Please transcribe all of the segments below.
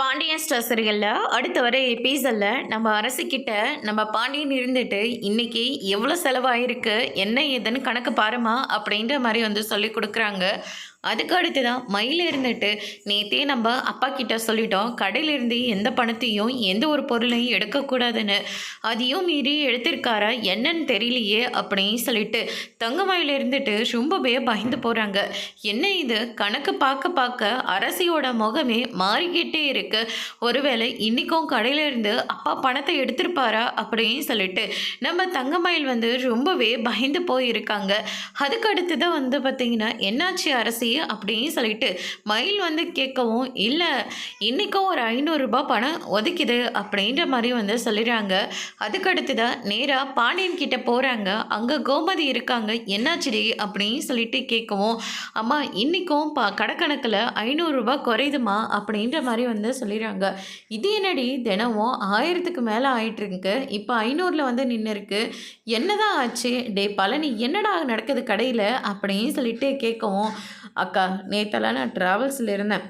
Pandian store சீரியல்ல அடுத்து வர எபிசோட்ல நம்ம அரசிக்கிட்ட நம்ம பாண்டியன் இருந்துட்டு இன்னைக்கு எவ்வளோ செலவாயிருக்கு என்ன ஏதுன்னு கணக்கு பாருமா அப்படின்ற மாதிரி வந்து சொல்லி கொடுக்குறாங்க. அதுக்கு அடுத்து தான் மயில் இருந்துட்டு நேற்றே நம்ம அப்பா கிட்ட சொல்லிட்டோம் கடையிலிருந்து எந்த பணத்தையும் எந்த ஒரு பொருளையும் எடுக்கக்கூடாதுன்னு. அதையும் மீறி எடுத்திருக்காரா என்னன்னு தெரியலையே அப்படின்னு சொல்லிட்டு தங்கமயில் இருந்துட்டு ரொம்பவே பயந்து போகிறாங்க. என்ன இது கணக்கு பார்க்க பார்க்க அரசியோட முகமே மாறிக்கிட்டே இருக்கு. ஒருவேளை இன்றைக்கும் கடையிலேருந்து அப்பா பணத்தை எடுத்திருப்பாரா அப்படின்னு சொல்லிட்டு நம்ம தங்கமயில் வந்து ரொம்பவே பயந்து போயிருக்காங்க. அதுக்கு அடுத்து தான் வந்து பார்த்திங்கன்னா என்னாச்சு அரசி அப்படின்னு சொல்லிட்டு மயில் வந்து கேட்கவும், இல்லை இன்றைக்கும் ஒரு 500 ரூபாய் பணம் ஒதுக்கிது அப்படின்ற மாதிரி வந்து சொல்லிடுறாங்க. அதுக்கடுத்து தான் நேராக பாண்டியன் கிட்ட போகிறாங்க. அங்கே கோமதி இருக்காங்க. என்னாச்சுடி அப்படின்னு சொல்லிட்டு கேட்கவும், அம்மா இன்றைக்கும் கடைக்கணக்கில் 500 ரூபாய் குறையுதுமா அப்படின்ற மாதிரி வந்து சொல்லிடுறாங்க. இது என்னடி தினமும் 1000க்கு மேலே ஆயிட்டுருக்கு, இப்போ 500ல் வந்து நின்று இருக்கு, என்னதான் ஆச்சு டே பழனி, என்னடா நடக்குது கடையில் அப்படின்னு சொல்லிட்டு கேட்கவும், அக்கா நேற்றெல்லாம் நான் ட்ராவல்ஸில் இருந்தேன்,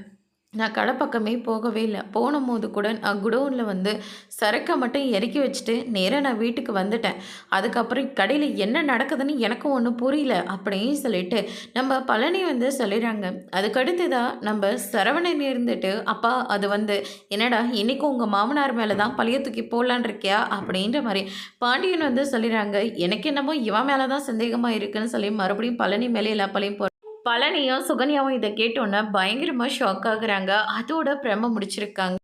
நான் கடை பக்கமே போகவே இல்லை. போகும்போது கூட நான் குடோனில் வந்து சரக்கை மட்டும் இறக்கி வச்சுட்டு நேராக நான் வீட்டுக்கு வந்துட்டேன். அதுக்கப்புறம் கடையில் என்ன நடக்குதுன்னு எனக்கும் ஒன்றும் புரியல அப்படின்னு சொல்லிட்டு நம்ம பழனி வந்து சொல்லிடுறாங்க. அதுக்கடுத்து தான் நம்ம சரவணன் இருந்துட்டு, அப்பா அது வந்து என்னடா இன்றைக்கும் உங்கள் மாமனார் மேலே தான் பழைய தூக்கி போடலான் இருக்கியா அப்படின்ற மாதிரி பாண்டியன் வந்து சொல்லிடுறாங்க. எனக்கு என்னமோ இவன் மேலே தான் சந்தேகமாக இருக்குன்னு சொல்லி மறுபடியும் பழனி மேலே எல்லா பழையும் பழனியும் சுகன்யாவும் இதை கேட்டோன்னே பயங்கரமாக ஷாக் ஆகுறாங்க. அதோட பிரம முடிச்சிருக்காங்க.